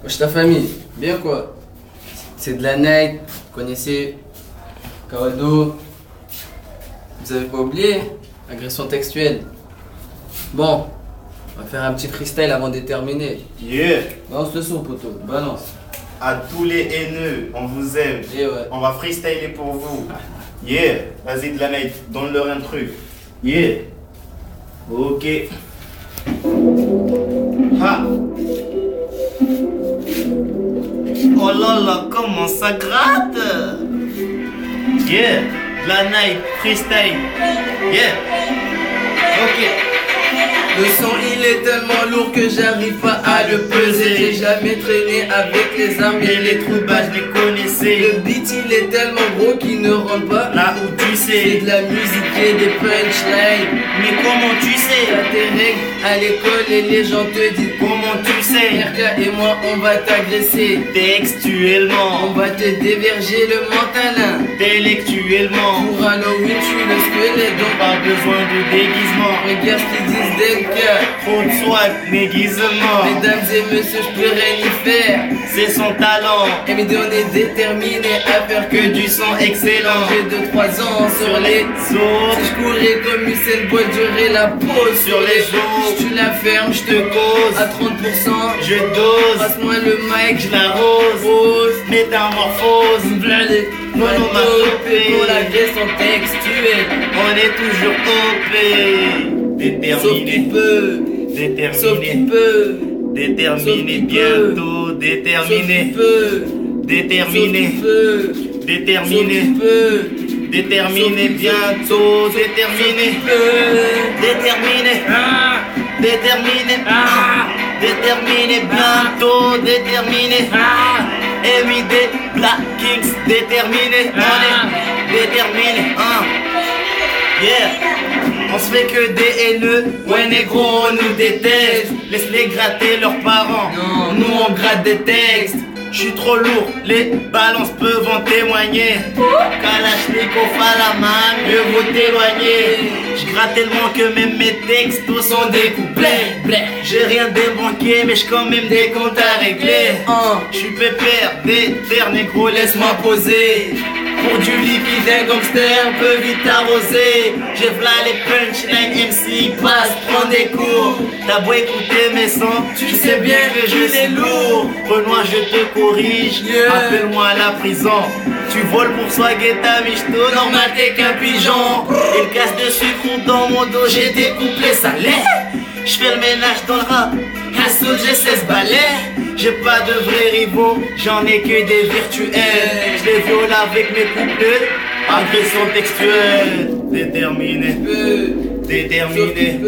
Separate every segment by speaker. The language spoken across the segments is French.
Speaker 1: Wesh ta famille, bien quoi? C'est de la night, vous connaissez Kawado. Vous avez pas oublié? Agression textuelle. Bon, on va faire un petit freestyle avant de terminer.
Speaker 2: Yeah.
Speaker 1: Balance le son poteau, balance.
Speaker 2: À tous les haineux, on vous aime.
Speaker 1: Et ouais.
Speaker 2: On va freestyler pour vous. Yeah. Vas-y de la night, donne-leur un truc. Yeah. Ok. Ha. Oh là là, comment ça gratte. Yeah. De la night, freestyle. Yeah. Ok.
Speaker 1: Le son il est tellement lourd que j'arrive pas à le peser. J'ai jamais traîné avec les armes
Speaker 2: Et les trous bas, je les connaissais.
Speaker 1: Le beat il est tellement gros qu'il ne rentre pas
Speaker 2: Là où tu
Speaker 1: C'est
Speaker 2: sais.
Speaker 1: de la musique et des punchlines.
Speaker 2: Mais comment tu sais?
Speaker 1: T'as tes règles à l'école et les gens te disent
Speaker 2: Comment tu sais?
Speaker 1: RK et moi on va t'agresser.
Speaker 2: Textuellement,
Speaker 1: On va te déverger le mentalin.
Speaker 2: intellectuellement,
Speaker 1: Pour Halloween tu le squelette donc
Speaker 2: pas besoin de déguisement.
Speaker 1: regarde ce qu'ils disent d'Elka.
Speaker 2: Trop de swag, déguisement,
Speaker 1: Mesdames et messieurs je peux rien y faire.
Speaker 2: c'est son talent.
Speaker 1: Et mais on est déterminé à faire
Speaker 2: Que du son excellent.
Speaker 1: J'ai 2-3 ans sur les
Speaker 2: autres,
Speaker 1: Si je courais comme Usain Bolt, j'aurais la pause
Speaker 2: sur les autres,
Speaker 1: Si tu la fermes, je te
Speaker 2: cause,
Speaker 1: à 30%.
Speaker 2: je dose,
Speaker 1: Passe-moi le mic,
Speaker 2: je l'arrose,
Speaker 1: rose.
Speaker 2: métamorphose,
Speaker 1: Blindé,
Speaker 2: monomatopée.
Speaker 1: pour l'agression textuelle.
Speaker 2: On est toujours OP,
Speaker 1: Sauf qu'il
Speaker 2: déterminé,
Speaker 1: peut, sauf qu'il
Speaker 2: déterminé,
Speaker 1: peut,
Speaker 2: déterminé,
Speaker 1: Sauf qu'il
Speaker 2: bientôt,
Speaker 1: sauf
Speaker 2: déterminé,
Speaker 1: qu'il peut,
Speaker 2: déterminé,
Speaker 1: sauf qu'il peut,
Speaker 2: déterminé,
Speaker 1: sauf qu'il peut,
Speaker 2: déterminé, bientôt, déterminé, déterminé, déterminé, déterminé, bientôt, déterminé, MID, Black Kings, déterminé, on est déterminé, yeah. On se fait que des haineux, ouais négro on nous déteste. Laisse-les gratter leurs parents,
Speaker 1: Non.
Speaker 2: nous on gratte des textes. J'suis trop lourd, les balances peuvent en témoigner. Kalachnikov à la main, mieux vaut t'éloigner. J'gratte tellement que même mes textos sont découplés. J'ai rien débanqué mais j'ai quand même des comptes à régler. J'suis pépère, déter négro laisse-moi poser. Pour du liquide, un gangster peut vite arroser. J'ai v'là les punchlines, MC passe, prends des cours. T'as beau écouter mes sons, tu sais bien que je suis lourd. Renoir, je te corrige, appelle-moi à la prison. Tu voles pour swagger ta michto, normal t'es qu'un pigeon. Il casse de sucre dans mon dos, j'ai découplé ça l'est. J'fais le ménage dans le rap, Hassoul j'ai 16 balais. J'ai pas de vrais rivaux, j'en ai que des virtuels. Je les viole avec mes couplets, agression textuelle. Déterminé, déterminé,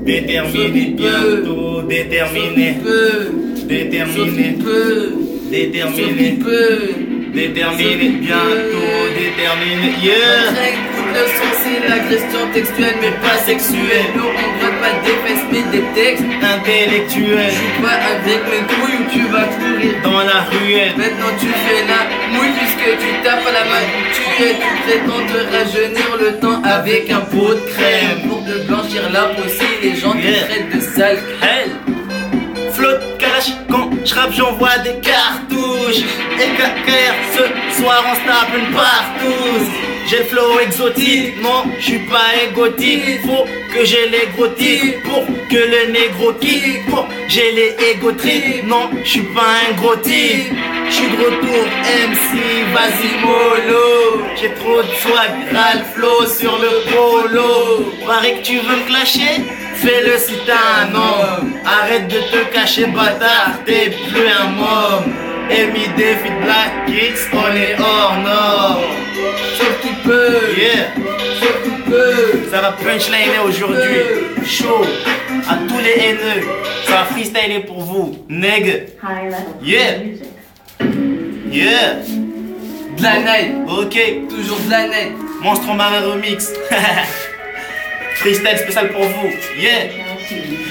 Speaker 2: déterminé, bientôt déterminé, déterminé, déterminé, déterminé, bientôt déterminé, yeah.
Speaker 1: Le son c'est l'agression textuelle mais pas sexuelle. Nous on gratte pas des fesses mais des textes
Speaker 2: Intellectuel,
Speaker 1: Joue pas avec mes couilles ou tu vas courir.
Speaker 2: dans la ruelle,
Speaker 1: Maintenant tu fais la mouille puisque tu tapes à la main où tu es. Tu prétends te rajeunir le temps avec un pot de crème. Pour te blanchir la peau si les gens te traitent de sale crêle.
Speaker 2: flotte cash, quand j'rappe j'envoie des cartouches. Et KKR, ce soir on se tape une partouze. J'ai le flow exotique, non, j'suis pas égotique. Faut que j'ai les gros tics pour que le négro kick. Pour j'ai les égotriques, non, j'suis pas un gros type. J'suis de retour MC, vas-y mollo. J'ai trop de swag, ras le flow sur le polo. Paraît que tu veux me clasher, fais-le si t'as un homme. Arrête de te cacher bâtard, t'es plus un môme. MID fit Black Kings, on est hors norme.
Speaker 1: Sauf qu'il peut,
Speaker 2: Yeah,
Speaker 1: sauf qu'il peut.
Speaker 2: ça va punchliner aujourd'hui. Chaud, à tous les haineux, ça va freestyler pour vous. Nègre,
Speaker 3: High level
Speaker 2: Yeah.
Speaker 3: music.
Speaker 2: yeah,
Speaker 1: De la night,
Speaker 2: ok.
Speaker 1: toujours de la night.
Speaker 2: Monstre en marin remix. Freestyle spécial pour vous. Yeah.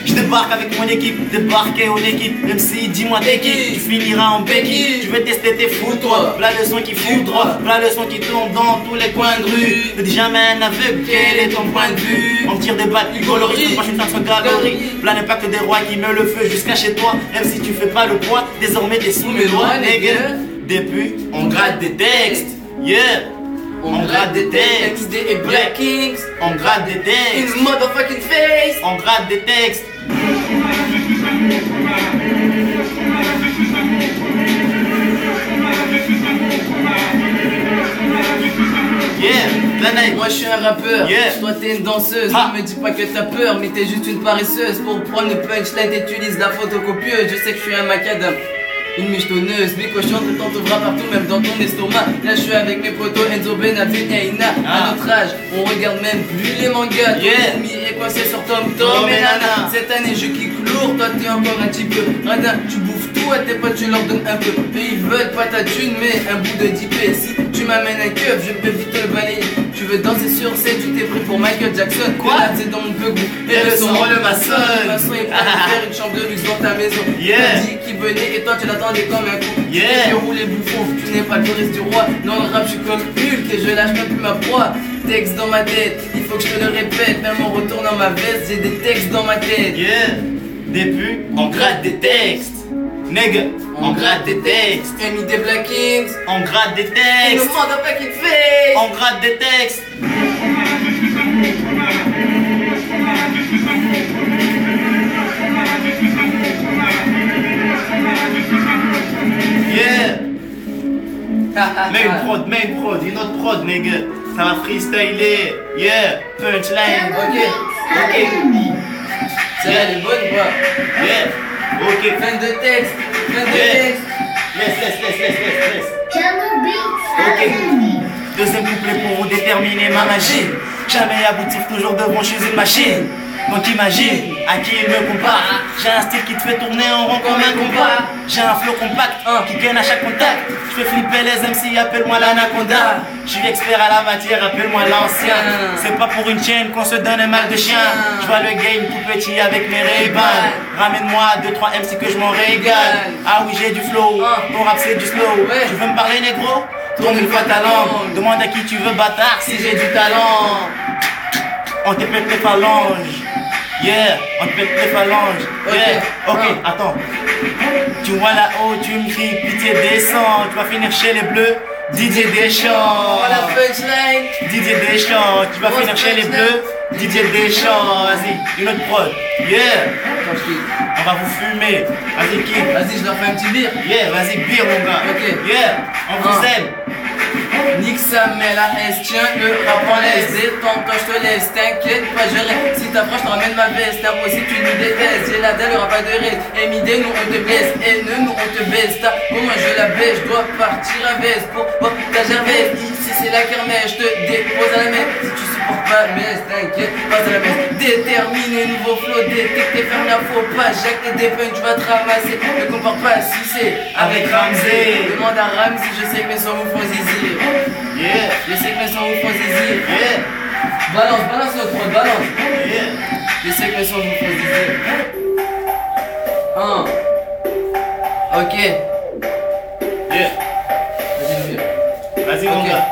Speaker 2: Je débarque avec mon équipe, débarquer en équipe. Même si dis-moi t'es qui, tu finiras en béquille. Tu veux tester tes fous toi, plein de son qui fout droit, plein de son qui tourne dans tous les coins de rue. Ne dis jamais un aveugle, quel est ton point de vue? On tire des balles plus colorées, moi je suis 500 calories. Plein d'impact des rois qui me le feu jusqu'à chez toi. Même si tu fais pas le poids, désormais t'es sous mes doigts, nigga. Depuis, on gratte des textes, yeah. On gratte des textes,
Speaker 1: MID et Black Kings.
Speaker 2: on gratte des
Speaker 1: In
Speaker 2: textes,
Speaker 1: the motherfucking face.
Speaker 2: on gratte des textes. Yeah, la night.
Speaker 1: Moi je suis un rappeur,
Speaker 2: Yeah.
Speaker 1: toi t'es une danseuse.
Speaker 2: Ah.
Speaker 1: Ne me dis pas que t'as peur, mais t'es juste une paresseuse. Pour prendre le punchline, t'utilises la photocopieuse. Je sais que je suis un macadam, une michetonneuse, mes cochons te t'entourera partout, même dans ton estomac. Là je suis avec mes potos Enzo Benavin et Ina. À notre âge, on regarde même plus les mangas.
Speaker 2: Yeah.
Speaker 1: Ton ennemi est coincé sur Tom Tom et Nana. Cette année je kick lourd, toi t'es encore un petit peu radin. Tu bouffes tout à tes potes, tu leur donnes un peu. Eux ils veulent pas ta thune, mais un bout de 10p. Si tu m'amènes un keuf, je peux vite te le balayer. Tu veux danser sur scène, tu t'es pris pour Michael Jackson.
Speaker 2: Quoi?
Speaker 1: Là c'est dans mon peu goût.
Speaker 2: Et le son, le maçon.
Speaker 1: Le maçon est prêt à faire une chambre de luxe dans ta maison.
Speaker 2: Yeah.
Speaker 1: Il dit qu'il venait et toi tu l'attendais comme un coup.
Speaker 2: Yeah.
Speaker 1: Tu roules les bouffons, tu n'es pas le touriste du roi. Dans le rap je suis comme Hulk et je lâche même plus ma proie. Texte dans ma tête, il faut que je te le répète. Même en retournant ma veste, j'ai des textes dans ma tête.
Speaker 2: Yeah, depuis, on gratte des textes. Nigga, on gratte des textes.
Speaker 1: MID Black Kings.
Speaker 2: On gratte des
Speaker 1: In the
Speaker 2: textes.
Speaker 1: motherfucking face.
Speaker 2: On gratte des textes. Yeah. Main prod, une autre prod, nigga. Ça va freestyler. Yeah, punchline.
Speaker 1: Ok. Celle-là elle est bonne ou pas?
Speaker 2: Yeah, ok.
Speaker 1: Fin de texte. Fin de
Speaker 2: Yeah.
Speaker 1: texte.
Speaker 2: Laisse.
Speaker 3: Piano beats.
Speaker 2: Ok. Deuxième couplet pour déterminer ma magie. Jamais aboutir, toujours devant, je suis une machine. Donc imagine à qui il me compare. J'ai un style qui te fait tourner en rond comme un compas. J'ai un flow compact qui gagne à chaque contact. Je fais flipper les MC, appelle-moi l'anaconda. Je suis expert à la matière, appelle-moi l'ancien. C'est pas pour une chaîne qu'on se donne un mal de chien. Je vois le game tout petit avec mes Ray-Ban. Ramène-moi 2-3 MC que je m'en régale. Ah oui, j'ai du flow, ton rap c'est du slow. Tu veux me parler négro? Tourne une fois ta langue. Demande à qui tu veux bâtard si j'ai du talent. On te pète les phalanges. Yeah, on te pète les phalanges. Yeah, ok, attends. Tu vois là-haut, tu me cries, pitié descends. Tu vas finir chez les bleus, Didier Deschamps.
Speaker 1: Voilà punchline.
Speaker 2: Didier Deschamps, tu vas finir chez les bleus, Didier Deschamps. Vas-y, une autre prod. Yeah,
Speaker 1: Attends, je kick.
Speaker 2: on va vous fumer. Vas-y, kick.
Speaker 1: Vas-y, je leur fais un petit beer.
Speaker 2: Yeah, vas-y, bire mon gars.
Speaker 1: Ok.
Speaker 2: Yeah, on vous aime.
Speaker 1: Nique sa mère la S, tiens le rap en laisse. Détends-toi, je te laisse, t'inquiète pas, je reste. Si t'approches, je te ramène ma veste. Impossible, tu nous détestes. J'ai la dalle, y'aura pas de reste. MID, nous on te blesse. Haineux, nous on te baisse. T'as pour moi, je la baisse. Je dois partir à veste pour ta gervaise. Ici, c'est la kermesse. Je te dépose à la messe. Si tu supportes pas, messe, t'inquiète, passe à la messe. Déterminé, nouveau flow, détecté, ferme la faux pas. Jacques et des punch, tu vas te ramasser. Ne compare pas si c'est avec Ramsey. Demande à Ramsey, je sais que mes sons vous font zizir.
Speaker 2: Yeah,
Speaker 1: Je sais que mes sons vous font zizir.
Speaker 2: yeah,
Speaker 1: Balance notre prod, balance.
Speaker 2: yeah.
Speaker 1: Je sais que mes sons vous font zizir. Ok.
Speaker 2: Yeah.
Speaker 1: Vas-y, le vieux.
Speaker 2: Vas-y, mon
Speaker 1: Ok.
Speaker 2: gars.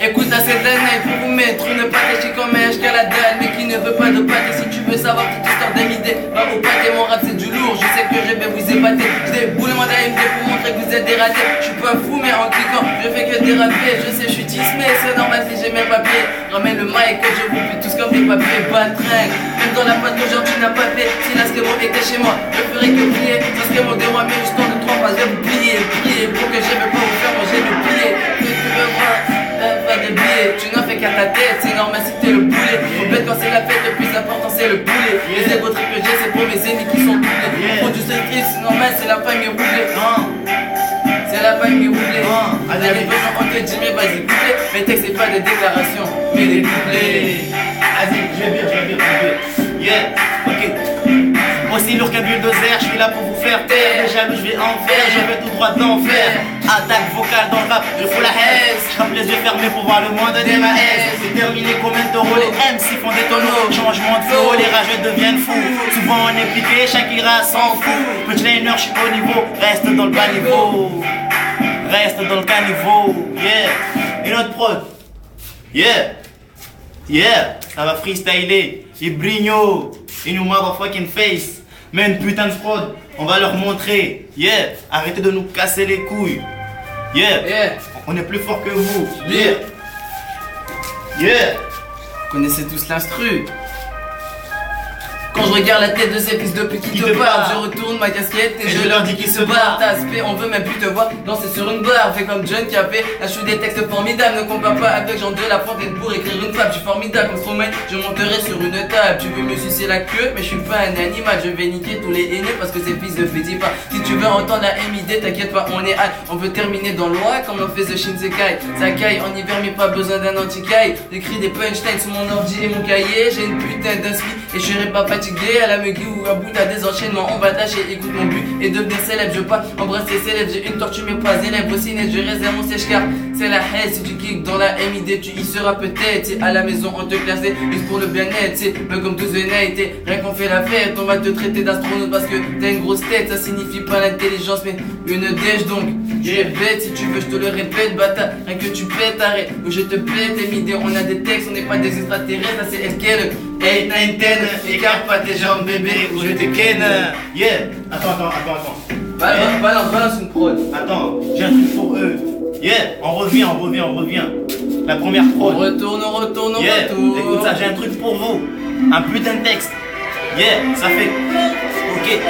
Speaker 1: Écoute à cette année pour vous mettre une pâte chez comme un jusqu'à la dalle, mais qui ne veut pas de pâte. Et si tu veux savoir toute histoire d'MID, va au pâté, mon rap c'est du lourd. Je sais que je vais vous épater. Je déboule mon AMD pour montrer que vous êtes des ratés. Je suis pas fou, mais en cliquant, je fais que déraper. Je sais, je suis tismé, c'est normal si j'ai mes papiers. Ramène le mic, que je vous plie tous comme des papiers baltringues. Même dans la pâte aujourd'hui n'a pas fait. Si l'Askemo était chez moi, je ferais que plier. L'Askemo des rois, mais juste en 2-3 phrases, je vais vous plier. Plier pour que je vais pas vous faire manger le plier. Que tu veux voir? Pas de billets, tu n'en fais qu'à ta tête, c'est normal si t'es le boulet. Au bête quand c'est la fête, le plus important c'est le poulet. Les égos que j'ai, c'est pour mes ennemis qui sont doublés. Producer triste, c'est normal, c'est la famille roulée. C'est la famille roulée.
Speaker 2: Allez,
Speaker 1: Allez, on te dit, mais vas-y, couplé. Mes textes, c'est pas des déclarations, mais des couplets.
Speaker 2: Vas-y, je vais bien. Yeah, ok. Bon, aussi lourd qu'un bulldozer, je suis là pour vous faire taire. Les jaloux, je vais en faire, je vais tout droit d'enfer. Attaque vocale dans le rap, je fous la haine. Je frappe les yeux fermés pour voir le moindre des maïs. C'est terminé combien de taureaux, les MC font des tonneaux. Changement de flow, les rageux deviennent fous. Souvent on est piqué, Shakira s'en fout. Punchliner, je suis au niveau, reste dans le bas niveau. Reste dans le caniveau, yeah. Et notre prod, yeah. Yeah, ça va freestyler. Et Brigno, in your motherfucking face. Mais une putain de prod, on va leur montrer. Yeah, arrêtez de nous casser les couilles. Yeah,
Speaker 1: Yeah.
Speaker 2: On est plus fort que vous. Yeah. Yeah.
Speaker 1: Vous connaissez tous l'instru. Quand je regarde la tête de ces fils de pute qui te parlent, je retourne ma casquette et je leur dis qu'ils se barrent. T'as aspect, on veut même plus te voir danser sur une barre. Fais comme John qui a fait un shoot des textes formidables. Ne compare pas avec Jean de La Fontaine pour écrire une fable. Je suis formidable comme Stromae, je monterai sur une table. Tu veux me sucer la queue, mais je suis pas un animal. Je vais niquer tous les haineux parce que ces fils ne fétillent pas. Si tu veux entendre la MID, t'inquiète pas, on est hâte. On veut terminer dans le noir comme on fait The Shinsekai. Ça caille en hiver, mais pas besoin d'un anti-caille. J'écris des punchlines sur mon ordi et mon cahier. J'ai une putain d'inspi et je serai pas fatigué. À la Megui ou à bout, t'as des enchaînements. On va tâcher, écoute mon but et devenir célèbre. Je veux pas embrasser célèbre. J'ai une tortue, mais pas élève. Au ciné, je réserve mon sèche-car. C'est la haine. Si tu kicks dans la MID, tu y seras peut-être. Si à la maison, on te classait juste pour le bien-être. C'est mais comme tous les nights, rien qu'on fait la fête. On va te traiter d'astronaute parce que t'as une grosse tête. Ça signifie pas l'intelligence, mais une dèche. Donc, j'ai bête. Si tu veux, je te le répète, bâtard. Rien que tu pètes, arrête. Ou je te pète, MID. On a des textes, on n'est pas des extraterrestres. Ça, c'est elle. 8, 9, 10, écarte pas tes jambes bébé ou je te ken.
Speaker 2: Yeah. Attends.
Speaker 1: Balance une prod.
Speaker 2: Attends, j'ai un truc pour eux. Yeah, on revient. La première prod.
Speaker 1: On retourne.
Speaker 2: Yeah, écoute ça, j'ai un truc pour vous. Un putain de texte. Yeah, ça fait. Ok.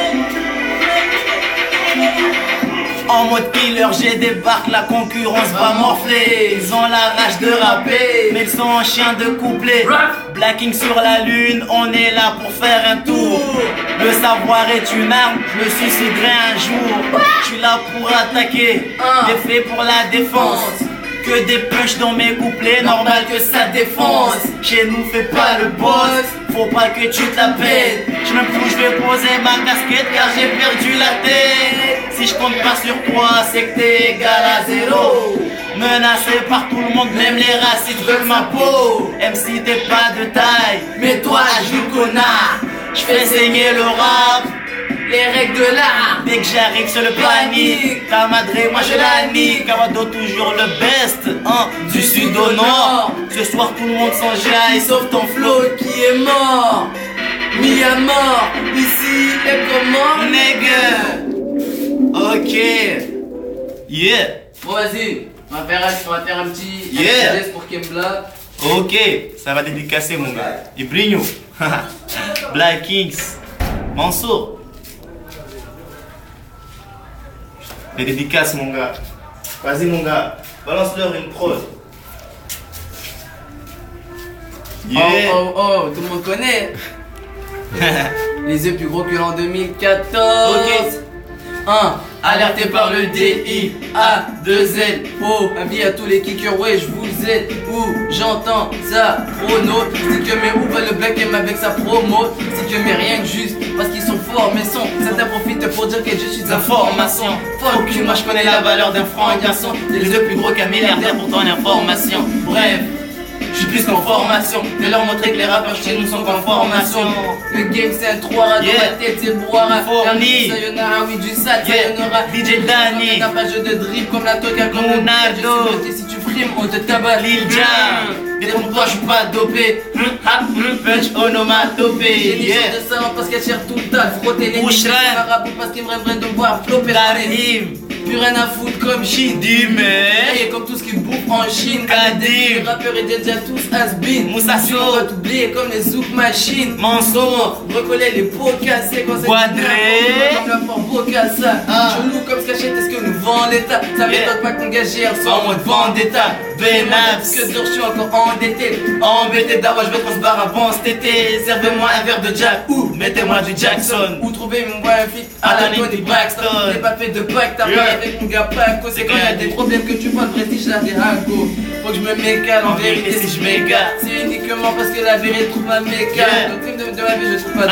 Speaker 2: En mode killer, j'ai débarque, la concurrence va morfler. Ils ont la rage de rapper, mais ils sont en chien de couplet. Blacking sur la lune, on est là pour faire un tour. Le savoir est une arme, je me suiciderai un jour. Je suis là pour attaquer, j'ai fait pour la défense. Que des punchs dans mes couplets, normal que ça défonce. Chez nous fais pas le boss, faut pas que tu te la pètes. J'sais même plus où je vais poser ma casquette car j'ai perdu la tête. Si je compte pas sur toi, c'est que t'es égal à zéro. Menacé par tout le monde, même les racistes veulent ma peau. Même si t'es pas de taille, mets-toi à genoux connard. J'fais saigner le rap, les règles de l'art. Dès que j'arrive sur le panique, ta madré, moi je la nique. Kawado toujours le best, hein, du sud au nord. Ce soir tout le monde s'enjaille, sauf ton flow qui est mort. Mis à mort, ici et comment, nigga. Ok. Yeah.
Speaker 1: Bon, vas-y, on va faire un petit
Speaker 2: Yeah.
Speaker 1: geste pour Kembla.
Speaker 2: Ok, ça va dédicacer mon gars. Et Brigno. Black Kings. Mansour. Les dédicaces mon gars. Vas-y mon gars. Balance-leur une prod. Yeah.
Speaker 1: Oh, tout le monde connaît. Les yeux plus gros que l'an 2014.
Speaker 2: Ok.
Speaker 1: 1. Alerté par le DIA2L. Avis à tous les kickers, ouais, je vous aide. Où j'entends ça, prono. C'est que mais où va le Black M avec sa promo? C'est que mais rien que juste parce qu'ils sont forts, mais sont. Certains profitent pour dire que je suis un formation. Fuck you, moi je connais la valeur d'un franc garçon. Les yeux plus gros qu'un milliardaire, pourtant l'information. Bref. Je suis plus qu'en formation, de leur montrer que les rappeurs chez nous sont qu'en formation. Le game c'est un 3 dans
Speaker 2: Yeah.
Speaker 1: la tête, c'est le brouhaha.
Speaker 2: Fourni.
Speaker 1: Sayonara, oui du sale,
Speaker 2: Yeah.
Speaker 1: sayonara.
Speaker 2: DJ Danny.
Speaker 1: On n'a pas jeu de dribble comme la toca, comme le
Speaker 2: Ronaldo.
Speaker 1: je suis noté, si tu frimes, on te tabasse.
Speaker 2: Lil Jon.
Speaker 1: Détrompe-toi, je suis pas dopé.
Speaker 2: Punch onomatopée.
Speaker 1: J'ai une
Speaker 2: Yeah.
Speaker 1: sorte de salon parce qu'elle cherche tout le temps. Frotter les
Speaker 2: Boucherin.
Speaker 1: marabout parce qu'ils me rêveraient de me voir flopper dans les
Speaker 2: Karim.
Speaker 1: plus rien à foutre comme shit.
Speaker 2: Dimé.
Speaker 1: Et comme tout ce qui bouffe en Chine.
Speaker 2: Kadim.
Speaker 1: Les rappeurs étaient déjà tous has-been.
Speaker 2: Moussasso.
Speaker 1: On va t'oublier comme les zouk machines.
Speaker 2: Mansour.
Speaker 1: Recoller les pots cassés quand c'est
Speaker 2: Quadré.
Speaker 1: comme la forme Bocassa. Chelou comme ce cachette, est-ce que nous vend l'état? Ça m'étonne pas qu'on gage hier soir en mode vendetta.
Speaker 2: Benaps.
Speaker 1: Que dur, je suis encore endetté. Embêté d'avoir, je vais trop se barre avant cet été. Servez-moi un verre de Jack ou mettez-moi du Jackson. Ou trouvez mon boy fit à la Tony Braxton. J'ai pas fait de bac, t'as pas avec mon gars Paco. C'est quand y'a des problèmes que tu vois le prestige là des hacos. Faut que je me mécale en vérité si je m'égare. C'est uniquement parce que la vérité trouve ma mécale. Donc film de ma vie je trouve pas.